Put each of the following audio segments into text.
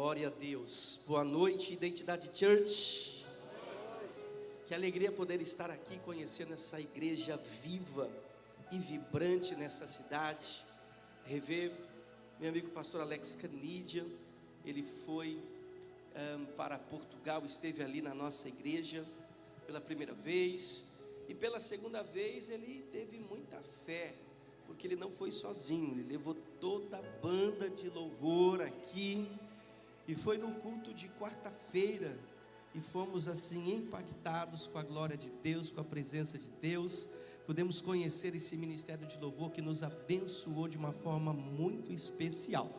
Glória a Deus. Boa noite, Identidade Church. Que alegria poder estar aqui conhecendo essa igreja viva e vibrante nessa cidade. Rever meu amigo pastor Alex Canidia. Ele foi para Portugal, esteve ali na nossa igreja pela primeira vez. E pela segunda vez ele teve muita fé, porque ele não foi sozinho, ele levou toda a banda de louvor aqui. E foi num culto de quarta-feira, e fomos assim impactados com a glória de Deus, com a presença de Deus. Pudemos conhecer esse ministério de louvor que nos abençoou de uma forma muito especial.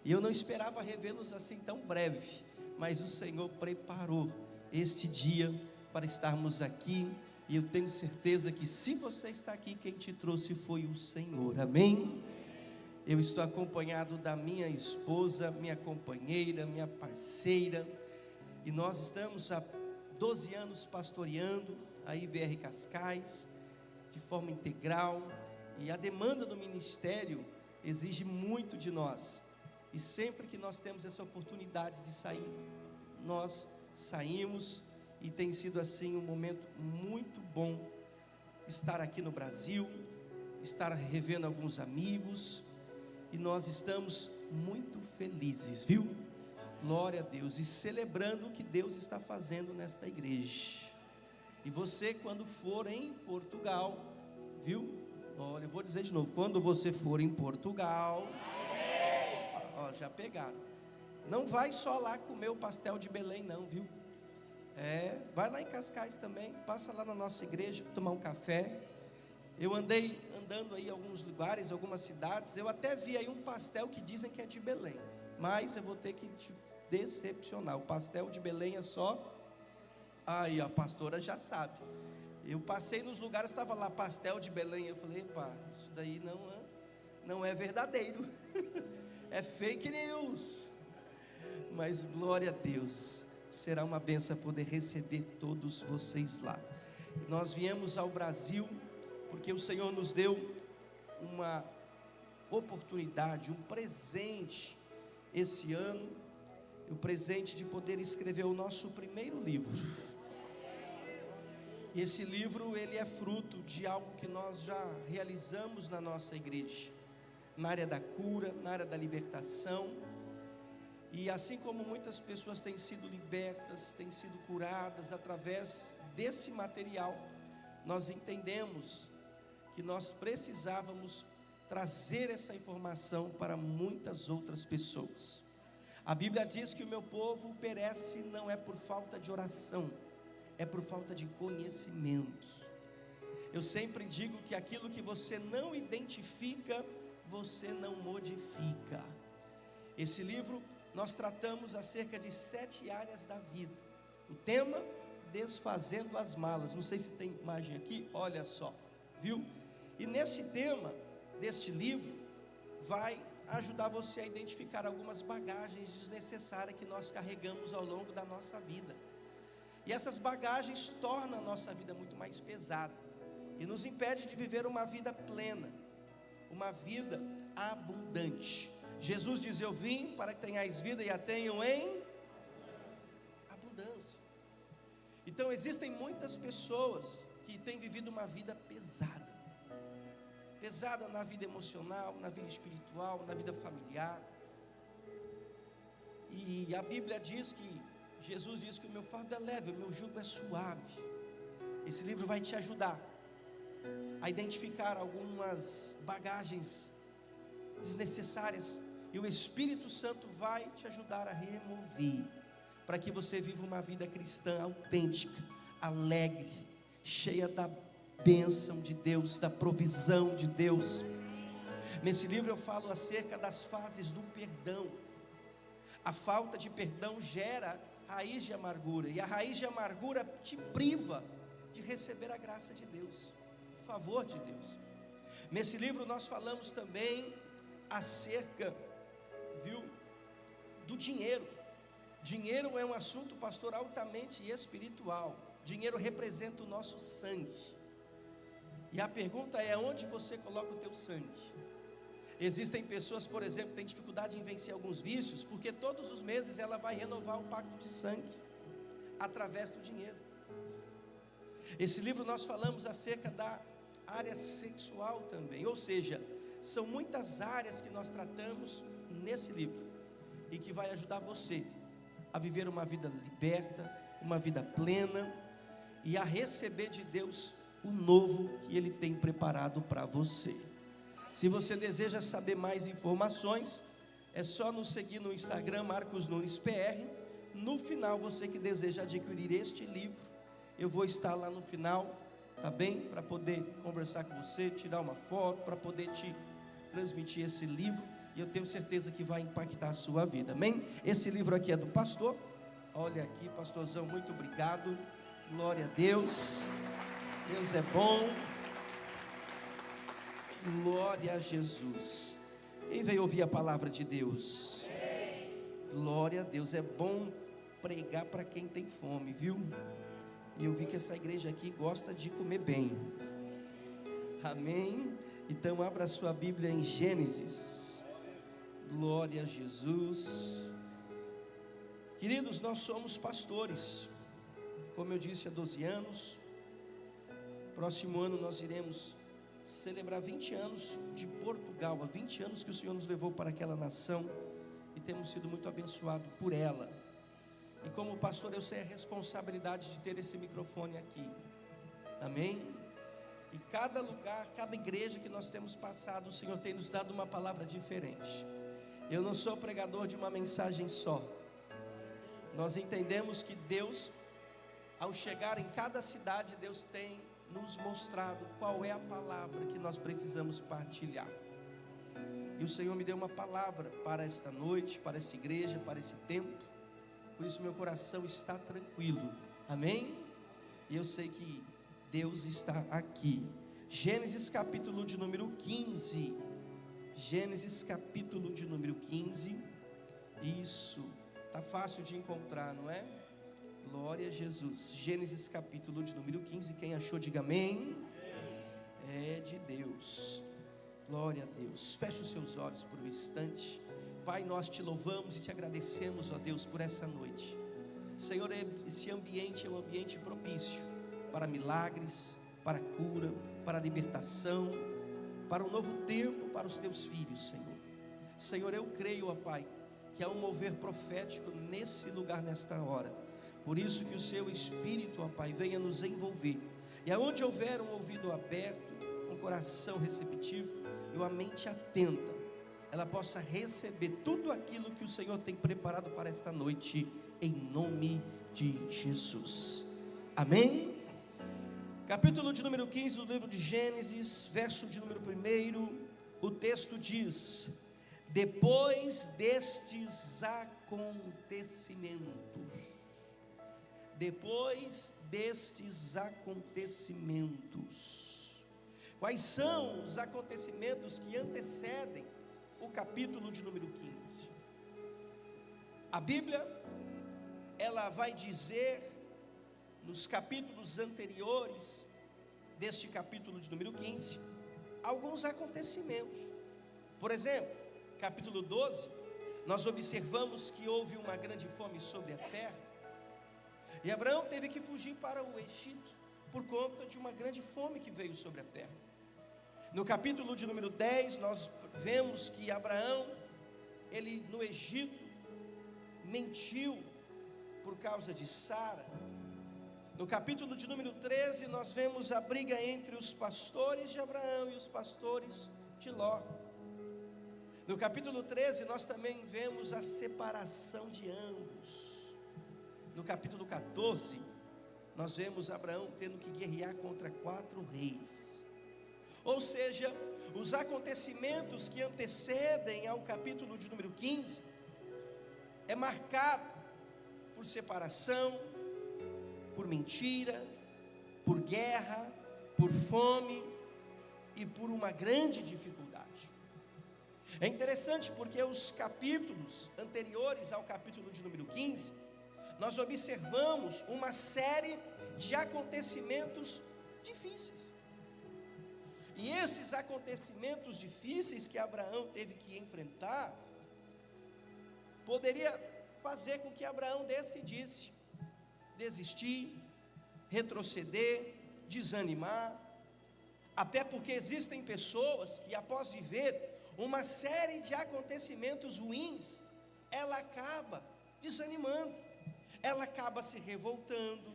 E eu não esperava revê-los assim tão breve, mas o Senhor preparou este dia para estarmos aqui. E eu tenho certeza que se você está aqui, quem te trouxe foi o Senhor, amém? Eu estou acompanhado da minha esposa, minha companheira, minha parceira, e nós estamos há 12 anos pastoreando a IBR Cascais, de forma integral, e a demanda do ministério exige muito de nós, e sempre que nós temos essa oportunidade de sair, nós saímos, e tem sido assim um momento muito bom, estar aqui no Brasil, estar revendo alguns amigos, e nós estamos muito felizes, viu? Glória a Deus, e celebrando o que Deus está fazendo nesta igreja. E você, quando for em Portugal, viu? Olha, eu vou dizer de novo, quando você for em Portugal, ó, já pegaram, não vai só lá comer o pastel de Belém não, viu? Vai lá em Cascais também, passa lá na nossa igreja, tomar um café. Eu andando aí em alguns lugares, algumas cidades, eu até vi aí um pastel que dizem que é de Belém, mas eu vou ter que te decepcionar, o pastel de Belém é só, aí a pastora já sabe, eu passei nos lugares, estava lá pastel de Belém, eu falei, pá, isso daí não é verdadeiro, é fake news, mas glória a Deus, será uma bênção poder receber todos vocês lá. Nós viemos ao Brasil porque o Senhor nos deu uma oportunidade, um presente esse ano, o presente de poder escrever o nosso primeiro livro. E esse livro, ele é fruto de algo que nós já realizamos na nossa igreja, na área da cura, na área da libertação. E assim como muitas pessoas têm sido libertas, têm sido curadas através desse material, nós entendemos que nós precisávamos trazer essa informação para muitas outras pessoas. A Bíblia diz que o meu povo perece não é por falta de oração, é por falta de conhecimento. Eu sempre digo que aquilo que você não identifica, você não modifica. Esse livro nós tratamos acerca de 7 áreas da vida. O tema, desfazendo as malas. Não sei se tem imagem aqui, olha só, viu? E nesse tema deste livro, vai ajudar você a identificar algumas bagagens desnecessárias que nós carregamos ao longo da nossa vida. E essas bagagens tornam a nossa vida muito mais pesada e nos impede de viver uma vida plena, uma vida abundante. Jesus diz, eu vim para que tenhais vida e a tenham em abundância. Então existem muitas pessoas que têm vivido uma vida pesada na vida emocional, na vida espiritual, na vida familiar. E a Bíblia diz que, Jesus diz que o meu fardo é leve, o meu jugo é suave. Esse livro vai te ajudar a identificar algumas bagagens desnecessárias, e o Espírito Santo vai te ajudar a remover, para que você viva uma vida cristã autêntica, alegre, cheia da bênção de Deus, da provisão de Deus. Nesse livro eu falo acerca das fases do perdão. A falta de perdão gera raiz de amargura, e a raiz de amargura te priva de receber a graça de Deus, o favor de Deus. Nesse livro nós falamos também acerca, viu, do dinheiro. Dinheiro é um assunto, pastor, altamente espiritual. Dinheiro representa o nosso sangue. E a pergunta é, onde você coloca o teu sangue? Existem pessoas, por exemplo, que têm dificuldade em vencer alguns vícios, porque todos os meses ela vai renovar o pacto de sangue, através do dinheiro. Esse livro nós falamos acerca da área sexual também, ou seja, são muitas áreas que nós tratamos nesse livro, e que vai ajudar você a viver uma vida liberta, uma vida plena, e a receber de Deus o novo que Ele tem preparado para você. Se você deseja saber mais informações, é só nos seguir no Instagram, Marcos Nunes PR. No final, você que deseja adquirir este livro, eu vou estar lá no final, tá bem? Para poder conversar com você, tirar uma foto, para poder te transmitir esse livro, e eu tenho certeza que vai impactar a sua vida, amém? Esse livro aqui é do pastor, olha aqui, pastorzão, muito obrigado, glória a Deus, Deus é bom, glória a Jesus. Quem veio ouvir a palavra de Deus? Glória a Deus, é bom pregar para quem tem fome, viu? E eu vi que essa igreja aqui gosta de comer bem, amém? Então abra a sua Bíblia em Gênesis, glória a Jesus. Queridos, nós somos pastores, como eu disse, há 12 anos, próximo ano nós iremos celebrar 20 anos de Portugal, há 20 anos que o Senhor nos levou para aquela nação, e temos sido muito abençoados por ela, e como pastor eu sei a responsabilidade de ter esse microfone aqui, amém? E cada lugar, cada igreja que nós temos passado, o Senhor tem nos dado uma palavra diferente. Eu não sou pregador de uma mensagem só. Nós entendemos que Deus, ao chegar em cada cidade, Deus tem nos mostrado qual é a palavra que nós precisamos partilhar. E o Senhor me deu uma palavra para esta noite, para esta igreja, para esse tempo. Por isso meu coração está tranquilo, amém? E eu sei que Deus está aqui. Gênesis capítulo de número 15. Gênesis capítulo de número 15. Isso, está fácil de encontrar, não é? Glória a Jesus. Gênesis capítulo de número 15. Quem achou, diga amém. É de Deus. Glória a Deus. Feche os seus olhos por um instante. Pai, nós te louvamos e te agradecemos, ó Deus, por essa noite. Senhor, esse ambiente é um ambiente propício para milagres, para cura, para libertação, para um novo tempo para os teus filhos, Senhor. Senhor, eu creio, ó Pai, que há um mover profético nesse lugar, nesta hora. Por isso que o seu Espírito, ó Pai, venha nos envolver. E aonde houver um ouvido aberto, um coração receptivo e uma mente atenta, ela possa receber tudo aquilo que o Senhor tem preparado para esta noite, em nome de Jesus. Amém? Capítulo de número 15 do livro de Gênesis, verso de número 1, o texto diz: depois destes acontecimentos, quais são os acontecimentos que antecedem o capítulo de número 15? A Bíblia, ela vai dizer, nos capítulos anteriores deste capítulo de número 15, alguns acontecimentos. Por exemplo, capítulo 12, nós observamos que houve uma grande fome sobre a terra, e Abraão teve que fugir para o Egito, por conta de uma grande fome que veio sobre a terra. No capítulo de número 10, nós vemos que Abraão, ele no Egito, mentiu por causa de Sara. No capítulo de número 13, nós vemos a briga entre os pastores de Abraão e os pastores de Ló. No capítulo 13, nós também vemos a separação de ambos. No capítulo 14, nós vemos Abraão tendo que guerrear contra 4 reis. Ou seja, os acontecimentos que antecedem ao capítulo de número 15 é marcado por separação, por mentira, por guerra, por fome e por uma grande dificuldade. É interessante porque os capítulos anteriores ao capítulo de número 15, nós observamos uma série de acontecimentos difíceis. E esses acontecimentos difíceis que Abraão teve que enfrentar, poderia fazer com que Abraão decidisse desistir, retroceder, desanimar, até porque existem pessoas que, após viver uma série de acontecimentos ruins, ela acaba desanimando, ela acaba se revoltando,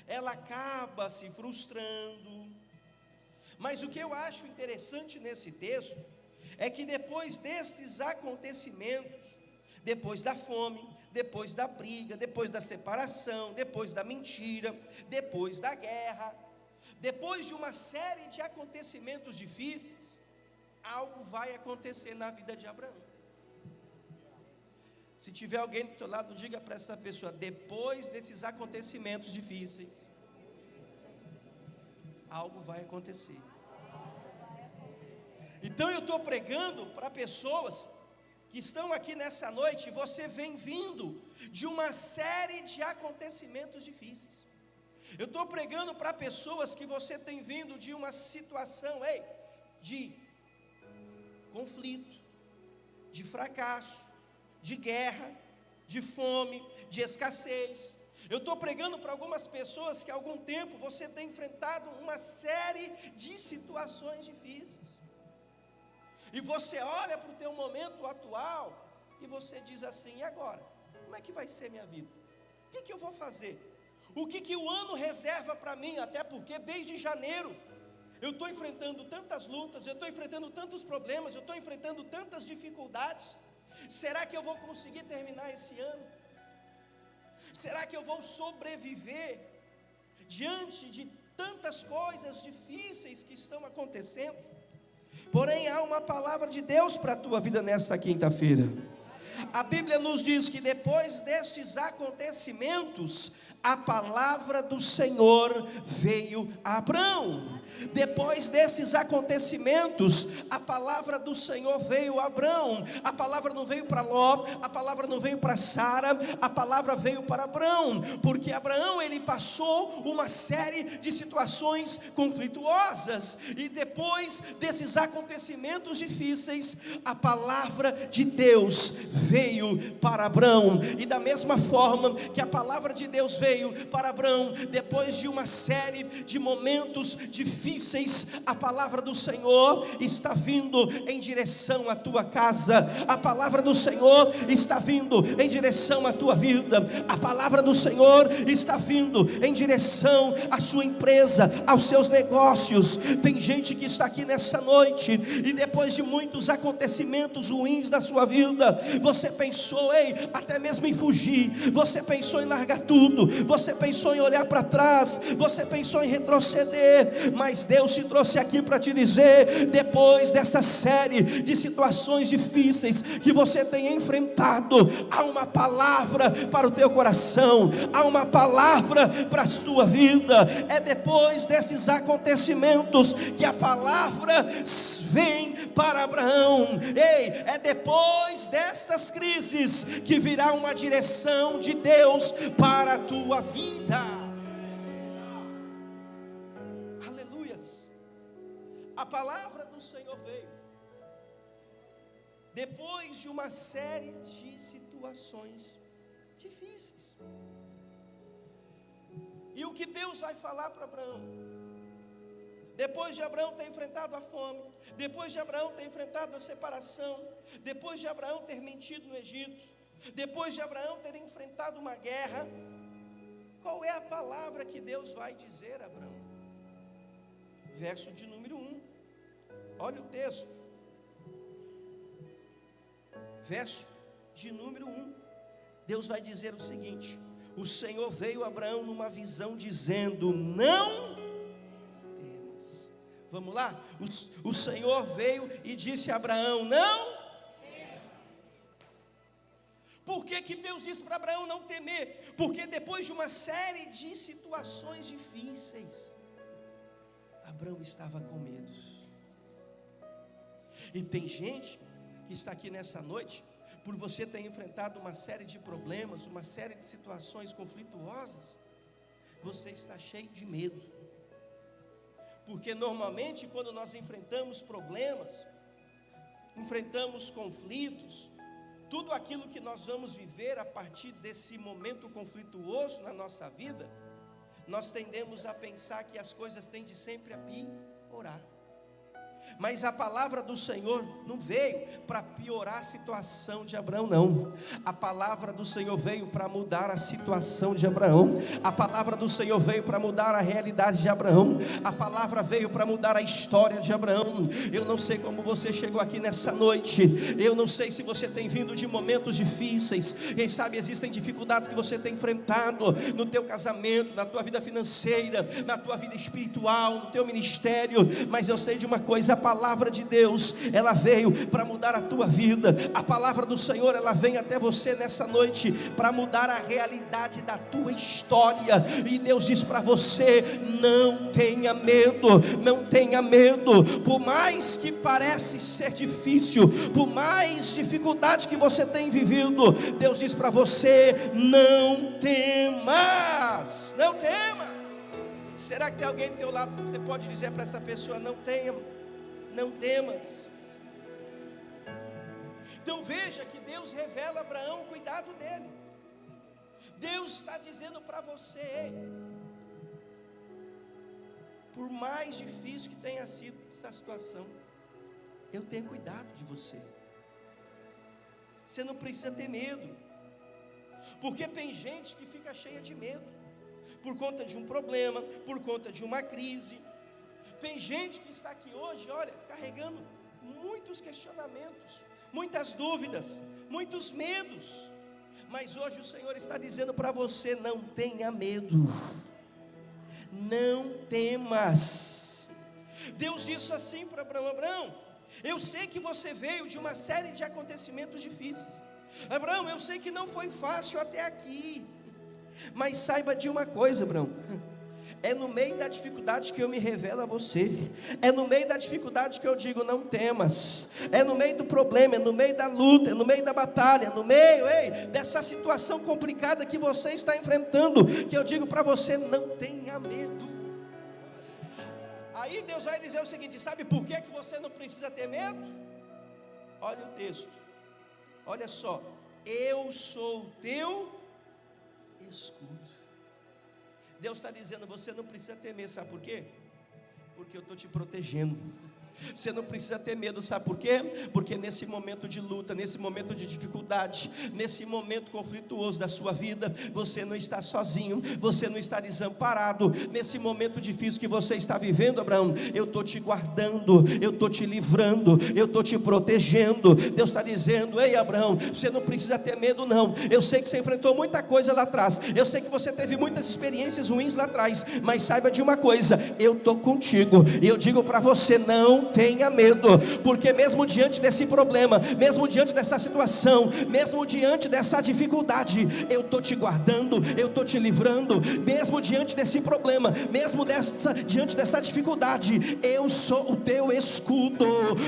ela acaba se frustrando. Mas o que eu acho interessante nesse texto é que depois destes acontecimentos, depois da fome, depois da briga, depois da separação, depois da mentira, depois da guerra, depois de uma série de acontecimentos difíceis, algo vai acontecer na vida de Abraão. Se tiver alguém do teu lado, diga para essa pessoa: depois desses acontecimentos difíceis, algo vai acontecer. Então eu estou pregando para pessoas que estão aqui nessa noite, e você vem vindo de uma série de acontecimentos difíceis. Eu estou pregando para pessoas que você tem vindo de uma situação, de conflito, de fracasso, de guerra, de fome, de escassez. Eu estou pregando para algumas pessoas que há algum tempo você tem enfrentado uma série de situações difíceis. E você olha para o teu momento atual e você diz assim: e agora? Como é que vai ser minha vida? O que eu vou fazer? O que o ano reserva para mim? Até porque desde janeiro eu estou enfrentando tantas lutas, eu estou enfrentando tantos problemas, eu estou enfrentando tantas dificuldades. Será que eu vou conseguir terminar esse ano? Será que eu vou sobreviver diante de tantas coisas difíceis que estão acontecendo? Porém, há uma palavra de Deus para a tua vida nesta quinta-feira. A Bíblia nos diz que depois destes acontecimentos, a palavra do Senhor veio a Abraão. Depois desses acontecimentos, a palavra do Senhor veio a Abraão. A palavra não veio para Ló, a palavra não veio para Sara, a palavra veio para Abraão, porque Abraão, ele passou uma série de situações conflituosas, e depois desses acontecimentos difíceis, a palavra de Deus veio para Abraão. E da mesma forma que a palavra de Deus veio para Abraão, depois de uma série de momentos difíceis, a palavra do Senhor está vindo em direção à tua casa, a palavra do Senhor está vindo em direção à tua vida, a palavra do Senhor está vindo em direção à sua empresa, aos seus negócios. Tem gente que está aqui nessa noite, e depois de muitos acontecimentos ruins da sua vida, você pensou até mesmo em fugir, você pensou em largar tudo, você pensou em olhar para trás, você pensou em retroceder, mas Deus te trouxe aqui para te dizer: depois dessa série de situações difíceis que você tem enfrentado, há uma palavra para o teu coração, há uma palavra para a tua vida. É depois desses acontecimentos que a palavra vem para Abraão. É depois destas crises que virá uma direção de Deus para a tua vida. A palavra do Senhor veio depois de uma série de situações difíceis. E o que Deus vai falar para Abraão? Depois de Abraão ter enfrentado a fome, depois de Abraão ter enfrentado a separação, depois de Abraão ter mentido no Egito, depois de Abraão ter enfrentado uma guerra, qual é a palavra que Deus vai dizer a Abraão? Verso de número 1. Olha o texto. Verso de número 1. Deus vai dizer o seguinte: o Senhor veio a Abraão numa visão dizendo: não temas. Vamos lá? O Senhor veio e disse a Abraão: não temas. Por que Deus disse para Abraão não temer? Porque depois de uma série de situações difíceis, Abraão estava com medo. E tem gente que está aqui nessa noite, por você ter enfrentado uma série de problemas, uma série de situações conflituosas, você está cheio de medo. Porque normalmente quando nós enfrentamos problemas, enfrentamos conflitos, tudo aquilo que nós vamos viver a partir desse momento conflituoso na nossa vida, nós tendemos a pensar que as coisas têm de sempre a piorar. Mas a palavra do Senhor não veio para piorar a situação de Abraão, não. A palavra do Senhor veio para mudar a situação de Abraão. A palavra do Senhor veio para mudar a realidade de Abraão. A palavra veio para mudar a história de Abraão. Eu não sei como você chegou aqui nessa noite. Eu não sei se você tem vindo de momentos difíceis. Quem sabe existem dificuldades que você tem enfrentado no teu casamento, na tua vida financeira, na tua vida espiritual, no teu ministério. Mas eu sei de uma coisa: a palavra de Deus, ela veio para mudar a tua vida. A palavra do Senhor, ela vem até você nessa noite para mudar a realidade da tua história. E Deus diz para você: não tenha medo, não tenha medo. Por mais que parece ser difícil, por mais dificuldade que você tem vivido, Deus diz para você: não temas, não temas. Será que tem alguém do teu lado? Você pode dizer para essa pessoa: não temas. Então veja que Deus revela a Abraão o cuidado dele. Deus está dizendo para você: por mais difícil que tenha sido essa situação, eu tenho cuidado de você. Você não precisa ter medo, porque tem gente que fica cheia de medo por conta de um problema, por conta de uma crise. Tem gente que está aqui hoje, olha, carregando muitos questionamentos, muitas dúvidas, muitos medos. Mas hoje o Senhor está dizendo para você: não tenha medo, não temas. Deus disse assim para Abraão: Abraão, eu sei que você veio de uma série de acontecimentos difíceis. Abraão, eu sei que não foi fácil até aqui. Mas saiba de uma coisa, Abraão: é no meio da dificuldade que eu me revelo a você. É no meio da dificuldade que eu digo: não temas. É no meio do problema, é no meio da luta, é no meio da batalha, no meio dessa situação complicada que você está enfrentando, que eu digo para você: não tenha medo. Aí Deus vai dizer o seguinte: sabe por que você não precisa ter medo? Olha o texto, olha só: eu sou o teu escudo. Deus está dizendo: você não precisa temer, sabe por quê? Porque eu estou te protegendo. Você não precisa ter medo, sabe por quê? Porque nesse momento de luta, nesse momento de dificuldade, nesse momento conflituoso da sua vida, você não está sozinho, você não está desamparado. Nesse momento difícil que você está vivendo, Abraão, eu estou te guardando, eu estou te livrando, eu estou te protegendo. Deus está dizendo: ei, Abraão, você não precisa ter medo, não. Eu sei que você enfrentou muita coisa lá atrás, eu sei que você teve muitas experiências ruins lá atrás, mas saiba de uma coisa: eu estou contigo. E eu digo para você: não tenha medo, porque mesmo diante desse problema, mesmo diante dessa situação, mesmo diante dessa dificuldade, eu estou te guardando, eu estou te livrando. Mesmo diante desse problema, mesmo diante dessa dificuldade, eu sou o teu escudo.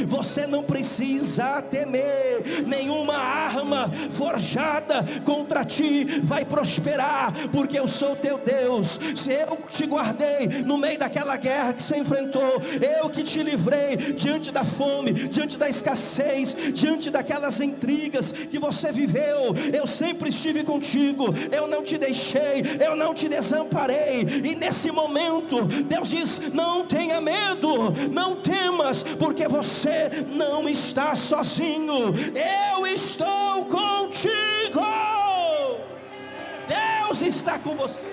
Você não precisa temer. Nenhuma arma forjada contra ti vai prosperar, porque eu sou o teu Deus. Se eu te guardei no meio daquela guerra que você enfrentou, eu que te livrei diante da fome, diante da escassez, diante daquelas intrigas que você viveu, eu sempre estive contigo, eu não te deixei, eu não te desamparei. E nesse momento Deus diz: não tenha medo, não temas, porque você não está sozinho, eu estou contigo. Deus está com você.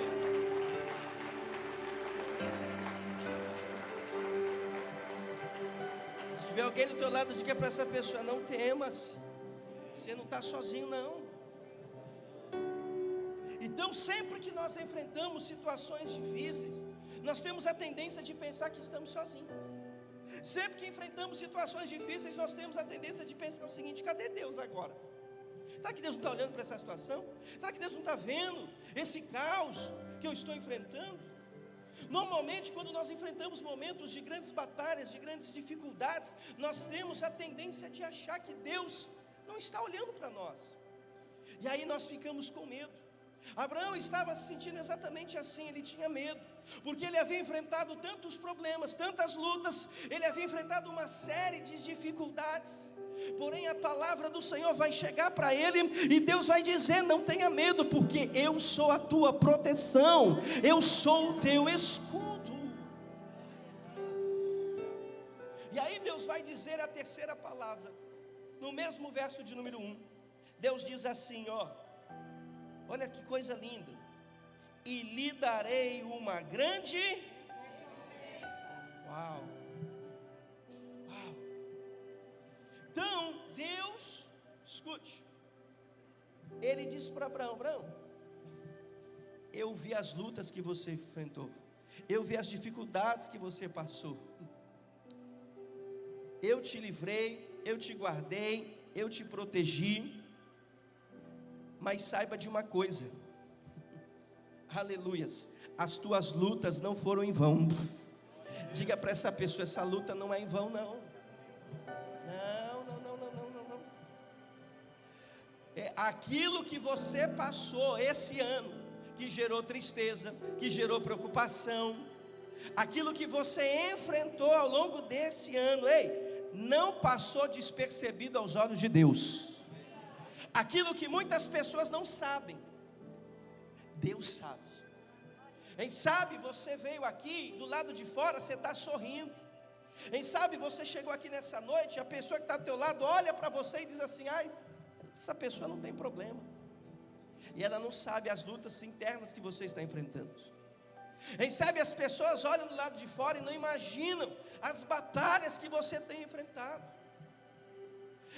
Se tiver alguém do teu lado, diga para essa pessoa: não temas, você não está sozinho, não. Então sempre que nós enfrentamos situações difíceis, nós temos a tendência de pensar que estamos sozinhos. Sempre que enfrentamos situações difíceis, nós temos a tendência de pensar o seguinte: cadê Deus agora? Será que Deus não está olhando para essa situação? Será que Deus não está vendo esse caos que eu estou enfrentando? Normalmente, quando nós enfrentamos momentos de grandes batalhas, de grandes dificuldades, nós temos a tendência de achar que Deus não está olhando para nós. E aí nós ficamos com medo. Abraão estava se sentindo exatamente assim, ele tinha medo, porque ele havia enfrentado tantos problemas, tantas lutas, ele havia enfrentado uma série de dificuldades. Porém a palavra do Senhor vai chegar para ele, e Deus vai dizer: não tenha medo, porque eu sou a tua proteção, eu sou o teu escudo. E aí Deus vai dizer a terceira palavra, no mesmo verso de número 1, Deus diz assim, olha que coisa linda: e lhe darei uma grande... Uau! Uau! Então Deus, escute, Ele diz para Abraão: Abraão, eu vi as lutas que você enfrentou, eu vi as dificuldades que você passou, eu te livrei, eu te guardei, eu te protegi. Mas saiba de uma coisa, aleluias, as tuas lutas não foram em vão. Diga para essa pessoa: essa luta não é em vão, não. Não. É aquilo que você passou esse ano, que gerou tristeza, que gerou preocupação, aquilo que você enfrentou ao longo desse ano, não passou despercebido aos olhos de Deus. Aquilo que muitas pessoas não sabem, Deus sabe. Quem sabe você veio aqui, do lado de fora você está sorrindo. Quem sabe você chegou aqui nessa noite, a pessoa que está ao teu lado olha para você e diz assim: ai, essa pessoa não tem problema. E ela não sabe as lutas internas que você está enfrentando. Quem sabe as pessoas olham do lado de fora e não imaginam as batalhas que você tem enfrentado.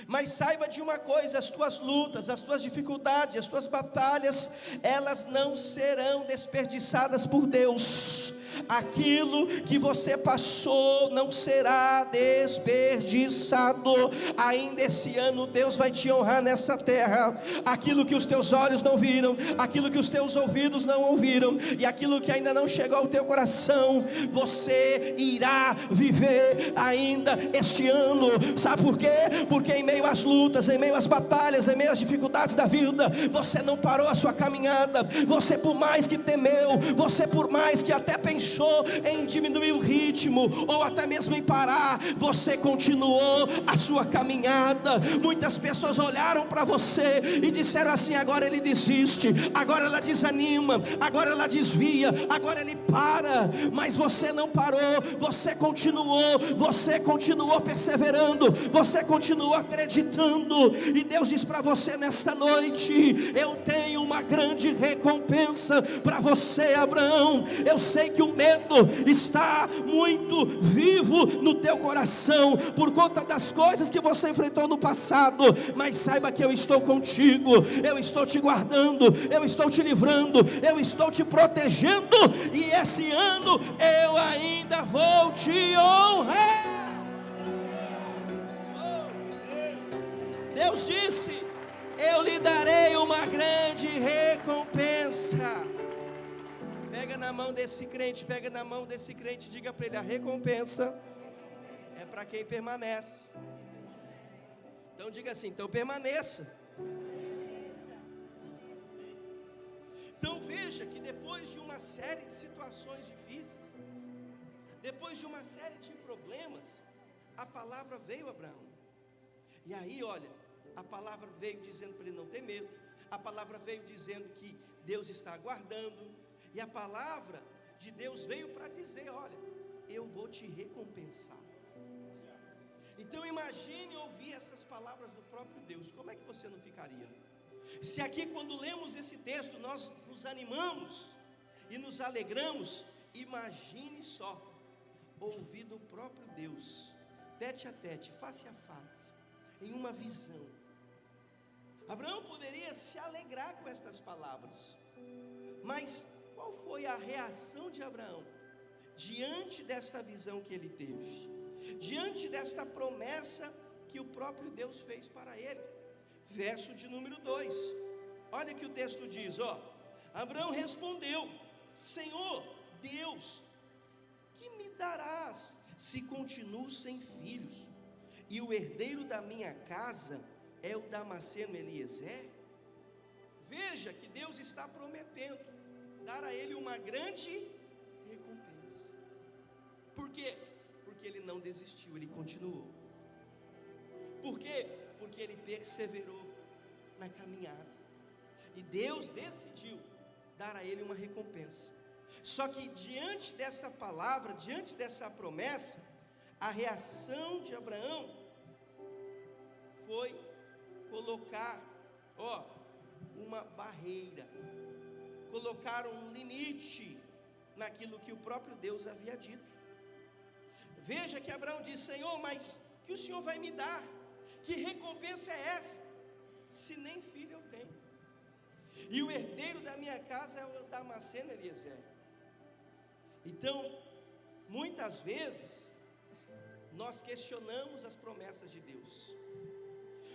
Mas saiba de uma coisa: as tuas lutas, as tuas dificuldades, as tuas batalhas, elas não serão desperdiçadas por Deus. Aquilo que você passou não será desperdiçado. Ainda esse ano Deus vai te honrar nessa terra. Aquilo que os teus olhos não viram, aquilo que os teus ouvidos não ouviram, e aquilo que ainda não chegou ao teu coração, você irá viver ainda este ano. Sabe por quê? Porque em meio às lutas, em meio às batalhas, em meio às dificuldades da vida, você não parou a sua caminhada. Você, por mais que temeu, você por mais que até pensou em diminuir o ritmo, ou até mesmo em parar, você continuou a sua caminhada. Muitas pessoas olharam para você e disseram assim: agora ele desiste, agora ela desanima, agora ela desvia, agora ele para. Mas você não parou, você continuou perseverando, você continuou acreditando. E Deus diz para você nesta noite: eu tenho uma grande recompensa para você, Abraão. Eu sei que o medo está muito vivo no teu coração, por conta das coisas que você enfrentou no passado, mas saiba que eu estou contigo, eu estou te guardando, eu estou te livrando, eu estou te protegendo, e esse ano eu ainda vou te honrar. Deus disse: eu lhe darei uma grande recompensa. Pega na mão desse crente, diga para ele: a recompensa é para quem permanece. Então diga assim: então permaneça. Então veja que depois de uma série de situações difíceis, depois de uma série de problemas, a palavra veio a Abraão. E aí olha, a palavra veio dizendo para ele não ter medo, a palavra veio dizendo que Deus está aguardando, e a palavra de Deus veio para dizer: olha, eu vou te recompensar. Então imagine ouvir essas palavras do próprio Deus. Como é que você não ficaria? Se aqui, quando lemos esse texto, nós nos animamos e nos alegramos, imagine só ouvir do próprio Deus, tete a tete, face a face, em uma visão. Abraão poderia se alegrar com estas palavras, mas qual foi a reação de Abraão diante desta visão que ele teve, diante desta promessa que o próprio Deus fez para ele? Verso de número 2, olha que o texto diz: Abraão respondeu: Senhor Deus, que me darás se continuo sem filhos, e o herdeiro da minha casa é o Damasceno Eliezer? Veja que Deus está prometendo dar a ele uma grande recompensa. Por quê? Porque ele não desistiu, ele continuou. Por quê? Porque ele perseverou na caminhada. E Deus decidiu dar a ele uma recompensa. Só que diante dessa palavra, diante dessa promessa, a reação de Abraão foi colocar, uma barreira, colocar um limite naquilo que o próprio Deus havia dito. Veja que Abraão disse: Senhor, mas que o Senhor vai me dar? Que recompensa é essa, se nem filho eu tenho? E o herdeiro da minha casa é o Damasceno Eliezer. Então, muitas vezes, nós questionamos as promessas de Deus.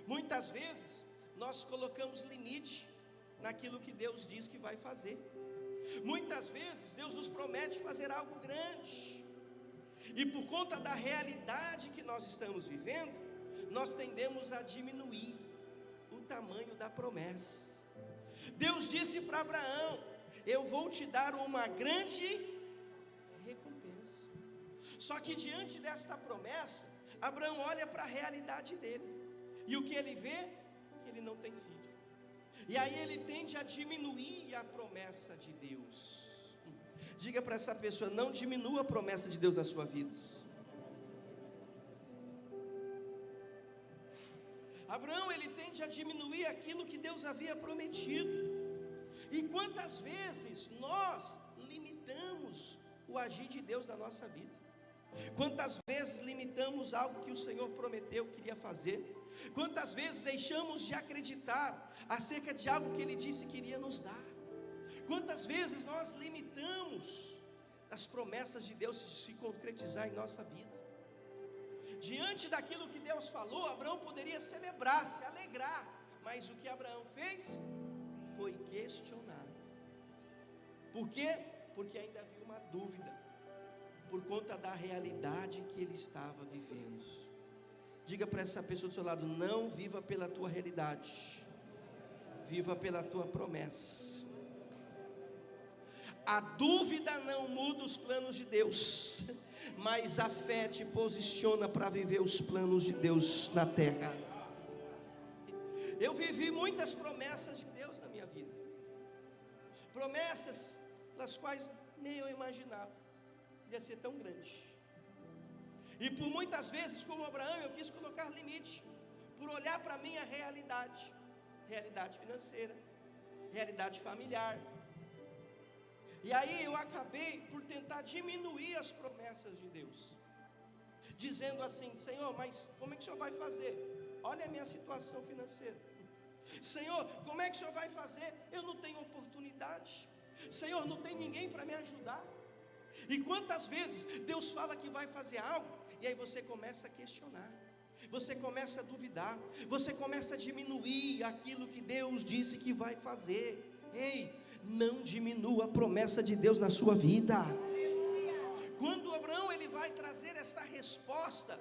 Muitas vezes, nós colocamos limite naquilo que Deus diz que vai fazer. Muitas vezes, Deus nos promete fazer algo grande. E por conta da realidade que nós estamos vivendo, nós tendemos a diminuir o tamanho da promessa. Deus disse para Abraão: eu vou te dar uma grande recompensa. Só que diante desta promessa, Abraão olha para a realidade dele, e o que ele vê? Que ele não tem filho. E aí ele tende a diminuir a promessa de Deus. Diga para essa pessoa: não diminua a promessa de Deus na sua vida. Abraão, ele tende a diminuir aquilo que Deus havia prometido. E quantas vezes nós limitamos o agir de Deus na nossa vida? Quantas vezes limitamos algo que o Senhor prometeu que queria fazer? Quantas vezes deixamos de acreditar acerca de algo que Ele disse que iria nos dar? Quantas vezes nós limitamos as promessas de Deus se concretizar em nossa vida? Diante daquilo que Deus falou, Abraão poderia celebrar, se alegrar, mas o que Abraão fez foi questionar. Por quê? Porque ainda havia uma dúvida, por conta da realidade que ele estava vivendo. Diga para essa pessoa do seu lado: não viva pela tua realidade, viva pela tua promessa. A dúvida não muda os planos de Deus, mas a fé te posiciona para viver os planos de Deus na terra. Eu vivi muitas promessas de Deus na minha vida, promessas das quais nem eu imaginava ia ser tão grande. E por muitas vezes, como Abraão, eu quis colocar limite, por olhar para a minha realidade financeira, realidade familiar. E aí eu acabei por tentar diminuir as promessas de Deus, dizendo assim: Senhor, mas como é que o Senhor vai fazer? Olha a minha situação financeira. Senhor, como é que o Senhor vai fazer? Eu não tenho oportunidade. Senhor, não tem ninguém para me ajudar. E quantas vezes Deus fala que vai fazer algo, e aí você começa a questionar, você começa a duvidar, você começa a diminuir aquilo que Deus disse que vai fazer. Ei, não diminua a promessa de Deus na sua vida. Quando Abraão ele vai trazer esta resposta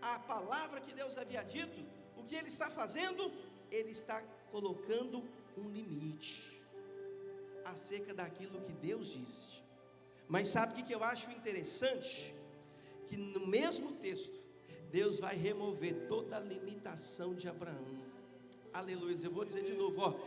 à palavra que Deus havia dito, o que ele está fazendo? Ele está colocando um limite acerca daquilo que Deus disse. Mas sabe o que eu acho interessante? Que no mesmo texto, Deus vai remover toda a limitação de Abraão. Aleluia, eu vou dizer de novo,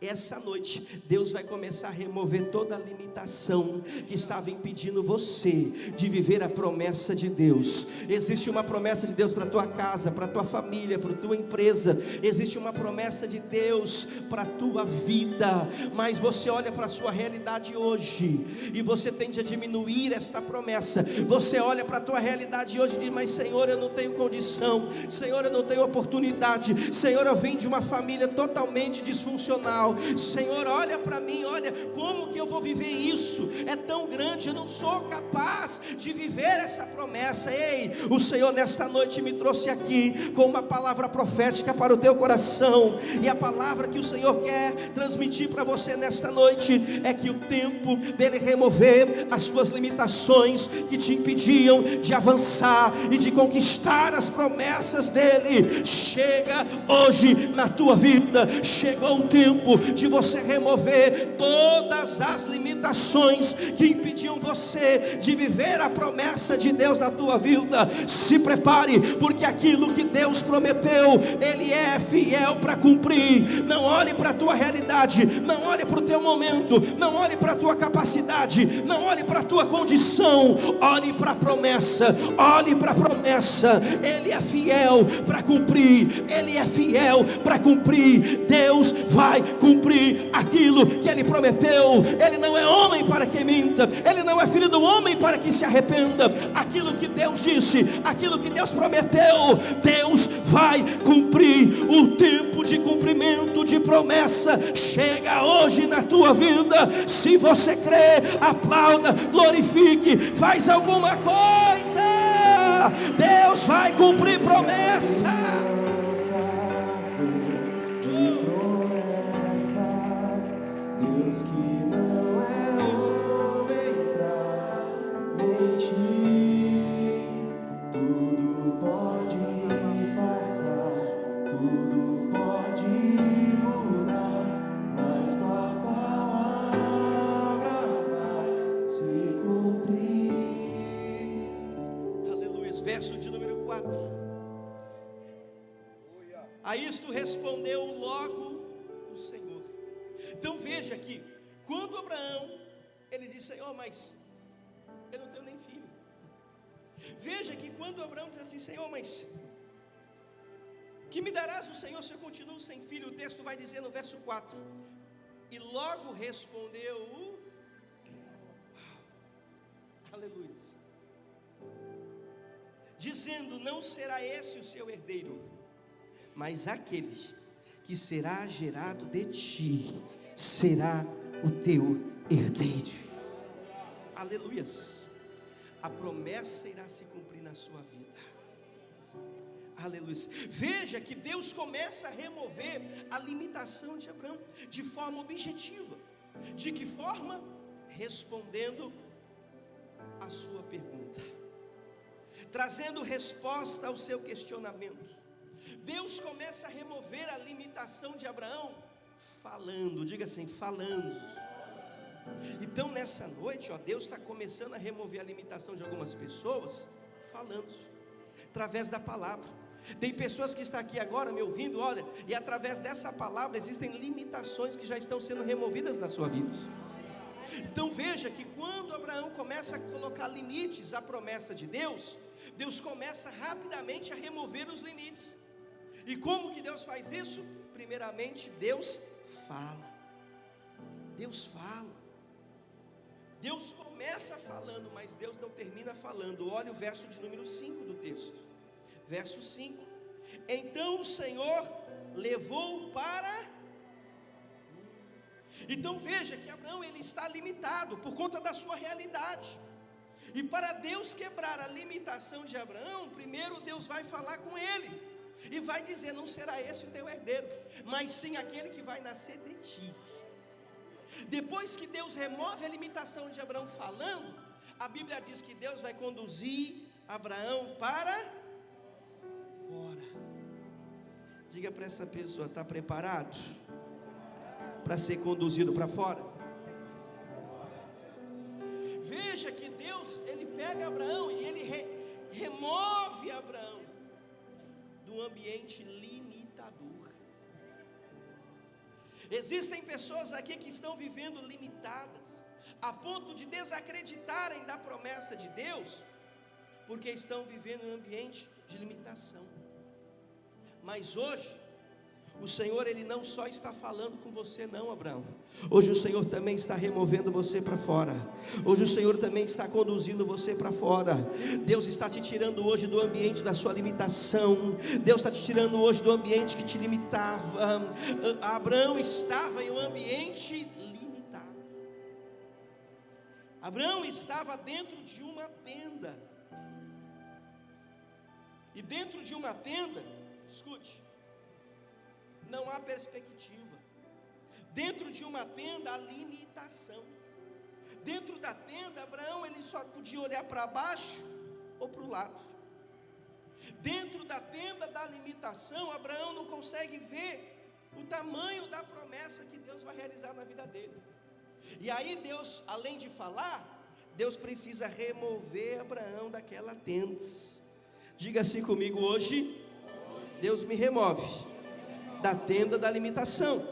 essa noite, Deus vai começar a remover toda a limitação que estava impedindo você de viver a promessa de Deus. Existe uma promessa de Deus para a tua casa, para a tua família, para a tua empresa. Existe uma promessa de Deus para a tua vida, mas você olha para a sua realidade hoje e você tende a diminuir esta promessa. Você olha para a tua realidade hoje e diz: mas Senhor, eu não tenho condição, Senhor, eu não tenho oportunidade, Senhor, eu vim de uma família totalmente disfuncional, Senhor, olha para mim, olha como que eu vou viver isso, é tão grande, eu não sou capaz de viver essa promessa. Ei, o Senhor nesta noite me trouxe aqui com uma palavra profética para o teu coração, e a palavra que o Senhor quer transmitir para você nesta noite é que o tempo dele remover as tuas limitações que te impediam de avançar e de conquistar as promessas dele, chega hoje na tua vida. Chegou o tempo de você remover todas as limitações que impediam você de viver a promessa de Deus na tua vida. Se prepare, porque aquilo que Deus prometeu, Ele é fiel para cumprir. Não olhe para a tua realidade, não olhe para o teu momento, não olhe para a tua capacidade, não olhe para a tua condição, olhe para a promessa, olhe para a promessa. Ele é fiel para cumprir, Ele é fiel para cumprir. Deus vai cumprir aquilo que Ele prometeu. Ele não é homem para que minta, Ele não é filho do homem para que se arrependa. Aquilo que Deus disse, aquilo que Deus prometeu, Deus vai cumprir. O tempo de cumprimento de promessa chega hoje na tua vida. Se você crê, aplauda, glorifique, faz alguma coisa. Deus vai cumprir promessa. Deus que não é homem pra mentir, tudo pode passar, tudo pode mudar, mas tua palavra vai se cumprir. Aleluia. Verso de número 4. A isto respondeu logo o Senhor. Então veja que quando Abraão, ele disse: Senhor, mas eu não tenho nem filho. Veja que quando Abraão diz assim: Senhor, mas que me darás o Senhor se eu continuo sem filho? O texto vai dizer no verso 4: e logo respondeu o aleluia, dizendo: não será esse o seu herdeiro, mas aquele que será gerado de ti será o teu herdeiro. Aleluias. A promessa irá se cumprir na sua vida. Aleluia. Veja que Deus começa a remover a limitação de Abraão de forma objetiva. De que forma? Respondendo a sua pergunta, trazendo resposta ao seu questionamento. Deus começa a remover a limitação de Abraão falando. Diga assim: falando. Então nessa noite, Deus está começando a remover a limitação de algumas pessoas falando, através da palavra. Tem pessoas que estão aqui agora me ouvindo, olha, e através dessa palavra existem limitações que já estão sendo removidas na sua vida. Então veja que quando Abraão começa a colocar limites à promessa de Deus, Deus começa rapidamente a remover os limites. E como que Deus faz isso? Primeiramente, Deus fala. Deus fala. Deus começa falando, mas Deus não termina falando. Olha o verso de número 5 do texto. Verso 5. Então o Senhor levou para... Então veja que Abraão, ele está limitado por conta da sua realidade. E para Deus quebrar a limitação de Abraão, primeiro Deus vai falar com ele e vai dizer: não será esse o teu herdeiro, mas sim aquele que vai nascer de ti. Depois que Deus remove a limitação de Abraão falando, a Bíblia diz que Deus vai conduzir Abraão para fora. Diga para essa pessoa: está preparado para ser conduzido para fora? Veja que Deus, ele pega Abraão e ele remove Abraão do ambiente limitador. Existem pessoas aqui que estão vivendo limitadas, a ponto de desacreditarem da promessa de Deus, porque estão vivendo em um ambiente de limitação. Mas hoje, o Senhor, ele não só está falando com você não, Abraão. Hoje o Senhor também está removendo você para fora. Hoje o Senhor também está conduzindo você para fora. Deus está te tirando hoje do ambiente da sua limitação. Deus está te tirando hoje do ambiente que te limitava. Abraão estava em um ambiente limitado. Abraão estava dentro de uma tenda. E dentro de uma tenda, escute, não há perspectiva. Dentro de uma tenda há limitação. Dentro da tenda, Abraão, ele só podia olhar para baixo ou para o lado. Dentro da tenda da limitação, Abraão não consegue ver o tamanho da promessa que Deus vai realizar na vida dele. E aí Deus, além de falar, Deus precisa remover Abraão daquela tenda. Diga assim comigo: hoje Deus me remove da tenda da limitação.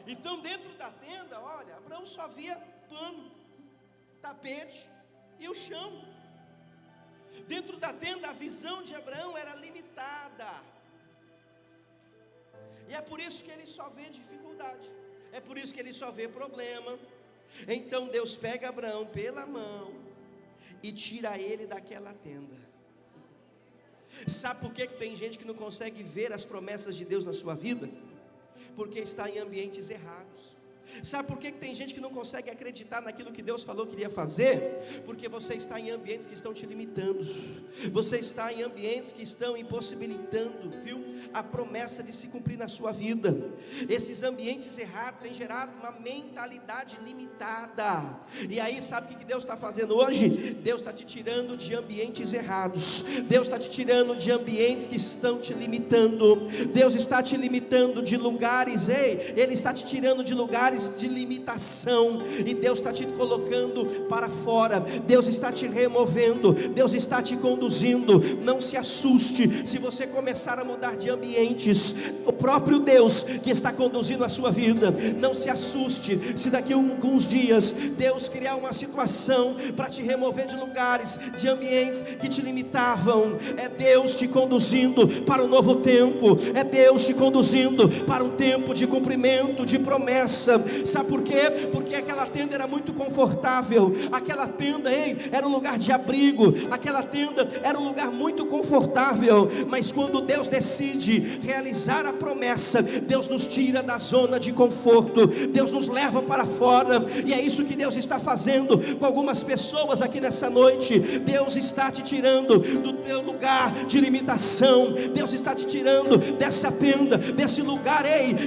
Então dentro da tenda, olha, Abraão só via pano, tapete e o chão. Dentro da tenda a visão de Abraão era limitada. E é por isso que ele só vê dificuldade, é por isso que ele só vê problema. Então Deus pega Abraão pela mão e tira ele daquela tenda. Sabe por que tem gente que não consegue ver as promessas de Deus na sua vida? Porque está em ambientes errados. Sabe por que tem gente que não consegue acreditar naquilo que Deus falou que iria fazer? Porque você está em ambientes que estão te limitando. Você está em ambientes que estão impossibilitando, viu, a promessa de se cumprir na sua vida. Esses ambientes errados têm gerado uma mentalidade limitada. E aí sabe o que Deus está fazendo hoje? Deus está te tirando de ambientes errados. Deus está te tirando de ambientes que estão te limitando. Deus está te limitando de lugares, Ele está te tirando de lugares de limitação, e Deus está te colocando para fora. Deus está te removendo, Deus está te conduzindo. Não se assuste se você começar a mudar de ambientes. O próprio Deus que está conduzindo a sua vida. Não se assuste se daqui a alguns dias Deus criar uma situação para te remover de lugares, de ambientes que te limitavam. É Deus te conduzindo para um novo tempo. É Deus te conduzindo para um tempo de cumprimento de promessa. Sabe por quê? Porque aquela tenda era muito confortável. Aquela tenda, era um lugar de abrigo. Aquela tenda era um lugar muito confortável. Mas quando Deus decide realizar a promessa, Deus nos tira da zona de conforto. Deus nos leva para fora. E é isso que Deus está fazendo com algumas pessoas aqui nessa noite. Deus está te tirando do teu lugar de limitação. Deus está te tirando dessa tenda, desse lugar,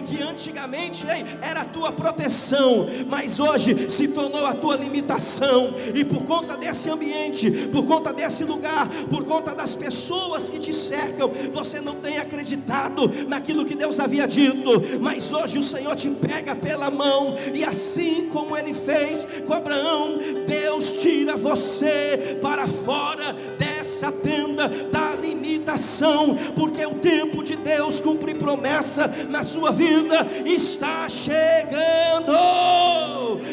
que antigamente, era a tua proteção, mas hoje se tornou a tua limitação. E por conta desse ambiente, por conta desse lugar, por conta das pessoas que te cercam, você não tem acreditado naquilo que Deus havia dito. Mas hoje o Senhor te pega pela mão, e assim como Ele fez com Abraão, Deus tira você para fora dessa tenda da limitação, porque o tempo de Deus cumprir promessa na sua vida está chegando.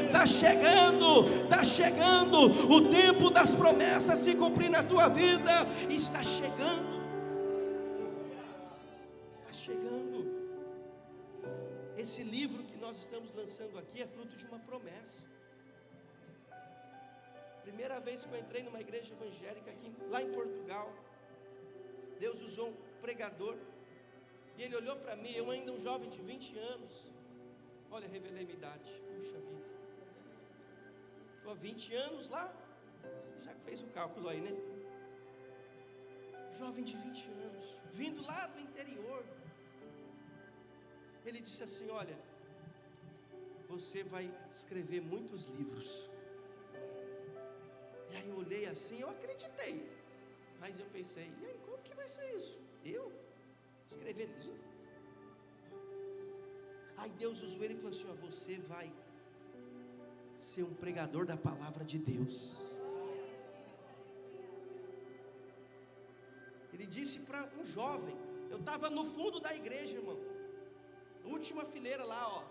Está chegando o tempo das promessas se cumprir na tua vida. Está chegando. Esse livro que nós estamos lançando aqui é fruto de uma promessa. Primeira vez que eu entrei numa igreja evangélica aqui, lá em Portugal, Deus usou um pregador, e ele olhou para mim, eu ainda um jovem de 20 anos. Olha, revelei minha idade, puxa vida. Estou há 20 anos lá, já fez o cálculo aí, né? Jovem de 20 anos, vindo lá do interior. Ele disse assim: olha, você vai escrever muitos livros. E aí eu olhei assim, eu acreditei. Mas eu pensei: e aí, como que vai ser isso? Eu? Escrever livro? Aí Deus usou ele e falou assim: ó, você vai ser um pregador da palavra de Deus. Ele disse para um jovem, eu estava no fundo da igreja, irmão, última fileira lá, ó.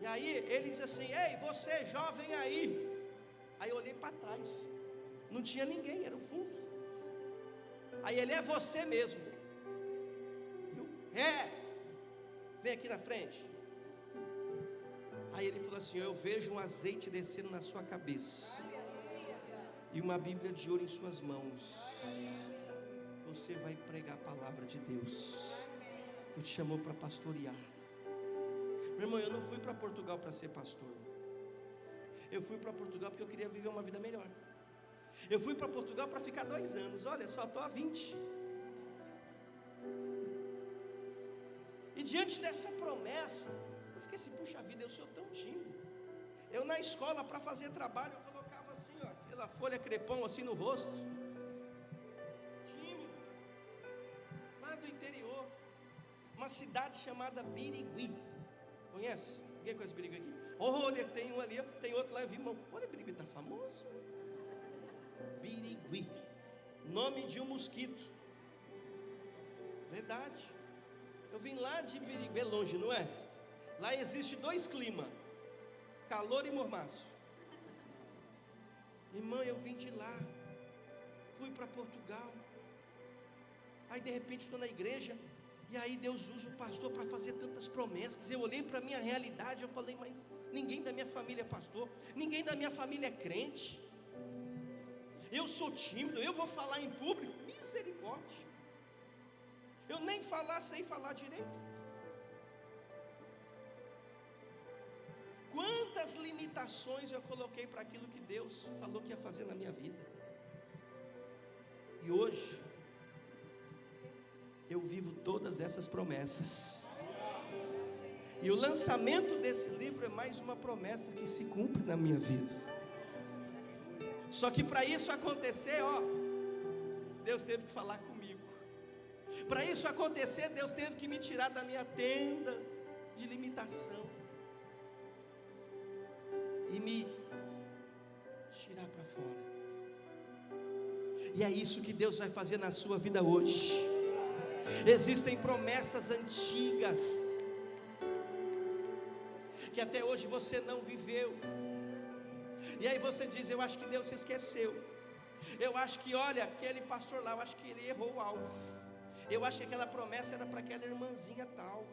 E aí ele disse assim: ei, você jovem aí. Aí eu olhei para trás, não tinha ninguém, era o fundo. Aí ele: é você mesmo. Eu: vem aqui na frente. Aí ele falou assim: eu vejo um azeite descendo na sua cabeça e uma Bíblia de ouro em suas mãos. Você vai pregar a palavra de Deus. Ele te chamou para pastorear. Meu irmão, eu não fui para Portugal para ser pastor. Eu fui para Portugal porque eu queria viver uma vida melhor. Eu fui para Portugal para ficar 2 anos. Olha só, estou há 20. E diante dessa promessa, eu fiquei assim: puxa vida, eu sou tão tímido. Eu na escola, para fazer trabalho, eu colocava assim, ó, aquela folha crepom assim no rosto. Tímido. Lá do interior. uma cidade chamada Birigui. Conhece? Ninguém conhece Birigui aqui? Olha, tem um ali, tem outro lá, eu vi, irmão. Olha, Birigui está famoso. Birigui, nome de um mosquito. Verdade. Eu vim lá de Birigui, é longe, não é? Lá existe 2 climas, calor e mormaço. Irmã, eu vim de lá, fui para Portugal. Aí de repente estou na igreja, e aí Deus usa o pastor para fazer tantas promessas. Eu olhei para a minha realidade, eu falei, mas ninguém da minha família é pastor, ninguém da minha família é crente. Eu sou tímido, eu vou falar em público, misericórdia. Eu nem falar sei falar direito. Quantas limitações eu coloquei para aquilo que Deus falou que ia fazer na minha vida. E hoje eu vivo todas essas promessas. E o lançamento desse livro é mais uma promessa que se cumpre na minha vida. Só que para isso acontecer, Deus teve que falar comigo. Para isso acontecer, Deus teve que me tirar da minha tenda de limitação e me tirar para fora. E é isso que Deus vai fazer na sua vida hoje. Existem promessas antigas que até hoje você não viveu. E aí você diz, eu acho que Deus se esqueceu. Eu acho que, olha, aquele pastor lá, eu acho que ele errou o alvo. Eu acho que aquela promessa era para aquela irmãzinha tal.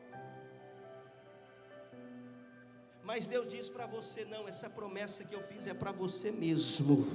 Mas Deus diz para você, não, essa promessa que eu fiz é para você mesmo.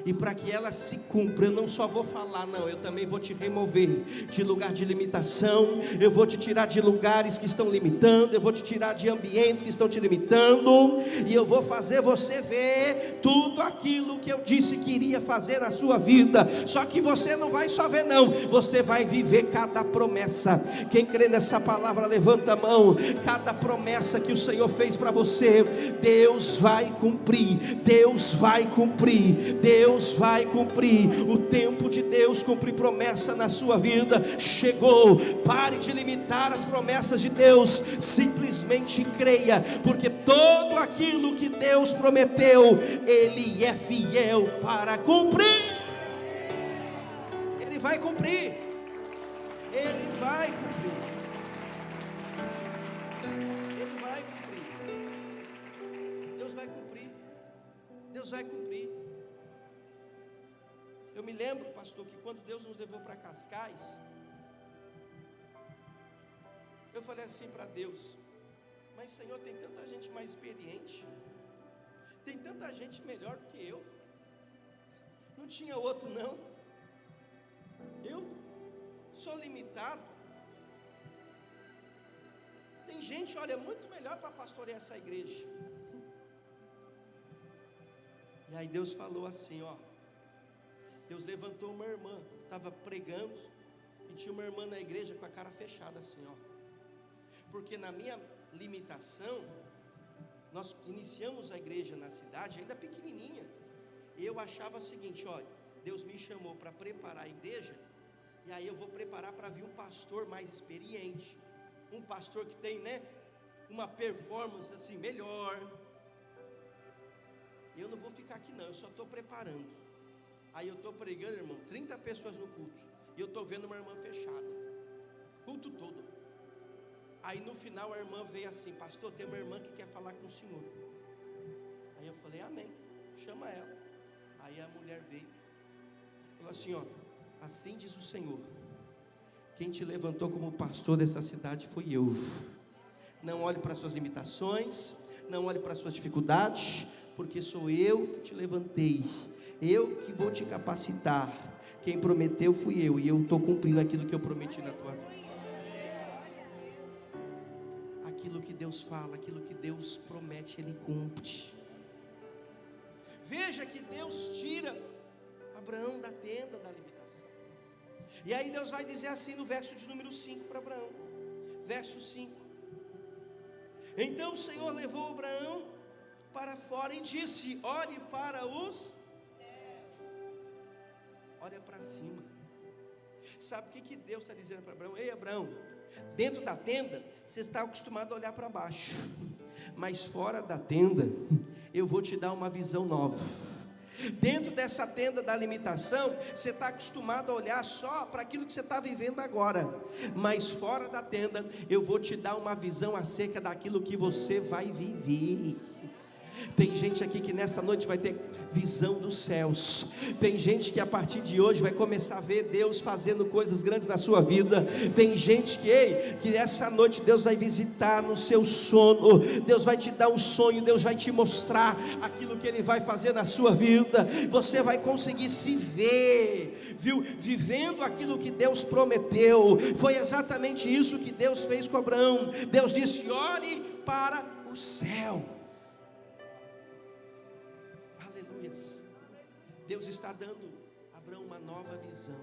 E para que ela se cumpra, eu não só vou falar, não, eu também vou te remover de lugar de limitação. Eu vou te tirar de lugares que estão limitando. Eu vou te tirar de ambientes que estão te limitando. E eu vou fazer você ver tudo aquilo que eu disse que iria fazer na sua vida. Só que você não vai só ver, não, você vai viver cada promessa. Quem crê nessa palavra, levanta a mão. Cada promessa que o Senhor fez para você, Deus vai cumprir. Deus vai cumprir. Deus vai cumprir. O tempo de Deus cumprir promessa na sua vida chegou. Pare de limitar as promessas de Deus. Simplesmente creia, porque todo aquilo que Deus prometeu, Ele é fiel para cumprir. Ele vai cumprir. Ele vai cumprir. Ele vai cumprir. Deus vai cumprir. Deus vai cumprir. Eu me lembro, pastor, que quando Deus nos levou para Cascais, eu falei assim para Deus, mas Senhor, tem tanta gente mais experiente, tem tanta gente melhor do que eu, não tinha outro não, eu sou limitado, tem gente, olha, muito melhor para pastorear essa igreja. E aí Deus falou assim, Deus levantou uma irmã, estava pregando, e tinha uma irmã na igreja com a cara fechada assim, porque na minha limitação, nós iniciamos a igreja na cidade, ainda pequenininha, e eu achava o seguinte, Deus me chamou para preparar a igreja, e aí eu vou preparar para vir um pastor mais experiente, um pastor que tem, uma performance assim, melhor. Eu não vou ficar aqui não, eu só estou preparando. Aí eu estou pregando, irmão, 30 pessoas no culto, e eu estou vendo uma irmã fechada, culto todo. Aí no final a irmã veio assim, pastor, tem uma irmã que quer falar com o senhor. Aí eu falei, amém, chama ela. Aí a mulher veio, falou assim, assim diz o Senhor, quem te levantou como pastor dessa cidade foi eu. Não olhe para suas limitações, não olhe para suas dificuldades, porque sou eu que te levantei, eu que vou te capacitar. Quem prometeu fui eu, e eu estou cumprindo aquilo que eu prometi na tua vida. Aquilo que Deus fala, aquilo que Deus promete, Ele cumpre. Veja que Deus tira Abraão da tenda da limitação. E aí Deus vai dizer assim no verso de número 5 para Abraão, verso 5: então o Senhor levou Abraão para fora e disse, olhe para os... olha para cima. Sabe o que Deus está dizendo para Abraão? Ei, Abraão, dentro da tenda, você está acostumado a olhar para baixo, mas fora da tenda, eu vou te dar uma visão nova. Dentro dessa tenda da limitação, você está acostumado a olhar só para aquilo que você está vivendo agora, mas fora da tenda, eu vou te dar uma visão acerca daquilo que você vai viver. Tem gente aqui que nessa noite vai ter visão dos céus. Tem gente que a partir de hoje vai começar a ver Deus fazendo coisas grandes na sua vida. Tem gente que essa noite Deus vai visitar no seu sono. Deus vai te dar um sonho, Deus vai te mostrar aquilo que Ele vai fazer na sua vida. Você vai conseguir se ver, viu? Vivendo aquilo que Deus prometeu. Foi exatamente isso que Deus fez com Abraão. Deus disse: olhe para o céu. Deus está dando a Abraão uma nova visão.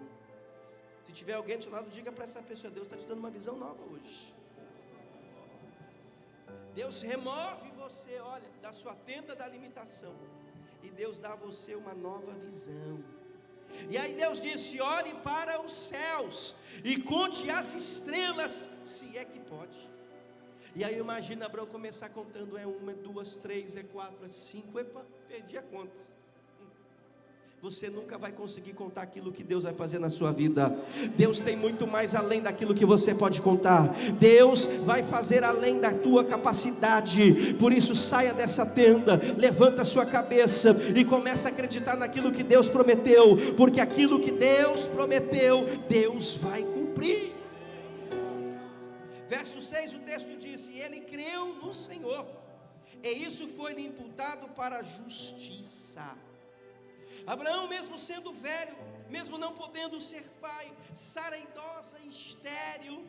Se tiver alguém do seu lado, diga para essa pessoa: Deus está te dando uma visão nova hoje. Deus remove você, olha, da sua tenda da limitação, e Deus dá a você uma nova visão. E aí Deus disse: olhe para os céus e conte as estrelas, se é que pode. E aí imagina Abraão começar contando: é uma, é duas, três, é quatro, é cinco. Epa, perdi a conta. Você nunca vai conseguir contar aquilo que Deus vai fazer na sua vida. Deus tem muito mais além daquilo que você pode contar. Deus vai fazer além da tua capacidade. Por isso, saia dessa tenda, levanta a sua cabeça e começa a acreditar naquilo que Deus prometeu, porque aquilo que Deus prometeu, Deus vai cumprir. Verso 6, o texto diz: e ele creu no Senhor, e isso foi-lhe imputado para a justiça. Abraão, mesmo sendo velho, mesmo não podendo ser pai, Sara idosa e estéril,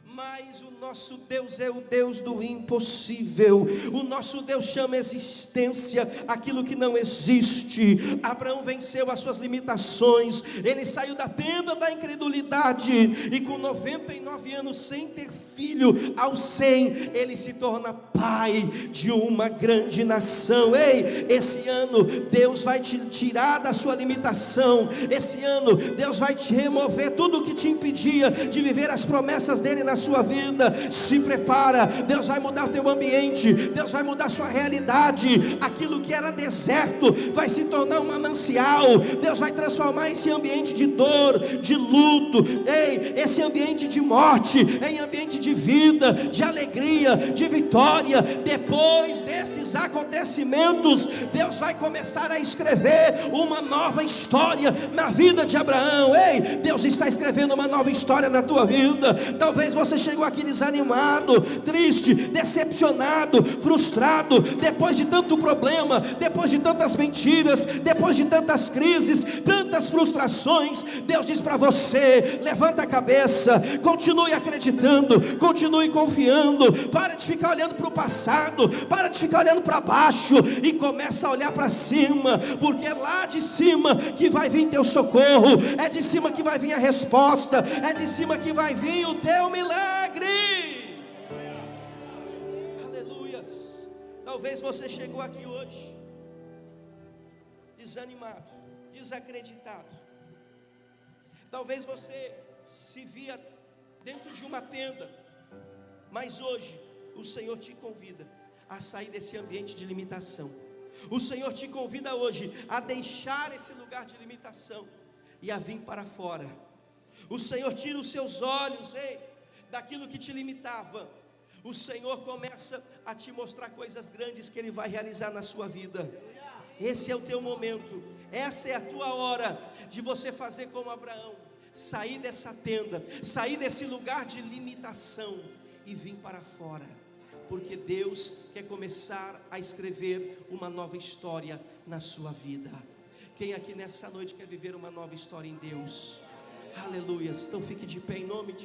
mas o nosso Deus é o Deus do impossível. O nosso Deus chama existência aquilo que não existe. Abraão venceu as suas limitações. Ele saiu da tenda da incredulidade, e com 99 anos sem ter filho, aos 100 ele se torna pai de uma grande nação. Ei, esse ano Deus vai te tirar da sua limitação. Esse ano Deus vai te remover tudo que te impedia de viver as promessas dele na sua vida. Se prepara, Deus vai mudar o teu ambiente, Deus vai mudar a sua realidade. Aquilo que era deserto vai se tornar um manancial. Deus vai transformar esse ambiente de dor, de luto, ei, esse ambiente de morte em ambiente de vida, de alegria, de vitória. Depois desses acontecimentos, Deus vai começar a escrever uma nova história na vida de Abraão. Ei, Deus está escrevendo uma nova história na tua vida. Talvez você chegou aqui desanimado, triste, decepcionado, frustrado, depois de tanto problema, depois de tantas mentiras, depois de tantas crises, tantas frustrações. Deus diz para você: levanta a cabeça, continue acreditando, continue confiando, para de ficar olhando para o passado, para de ficar olhando para baixo e começa a olhar para cima, porque é lá de cima que vai vir teu socorro, é de cima que vai vir a resposta, é de cima que vai vir o teu milagre. Aleluias. Talvez você chegou aqui hoje desanimado, desacreditado. Talvez você se via dentro de uma tenda, mas hoje o Senhor te convida a sair desse ambiente de limitação. O Senhor te convida hoje a deixar esse lugar de limitação e a vir para fora. O Senhor tira os seus olhos, ei, daquilo que te limitava. O Senhor começa a te mostrar coisas grandes que Ele vai realizar na sua vida. Esse é o teu momento, essa é a tua hora de você fazer como Abraão, sair dessa tenda, sair desse lugar de limitação e vir para fora, porque Deus quer começar a escrever uma nova história na sua vida. Quem aqui nessa noite quer viver uma nova história em Deus? Aleluia. Então fique de pé em nome de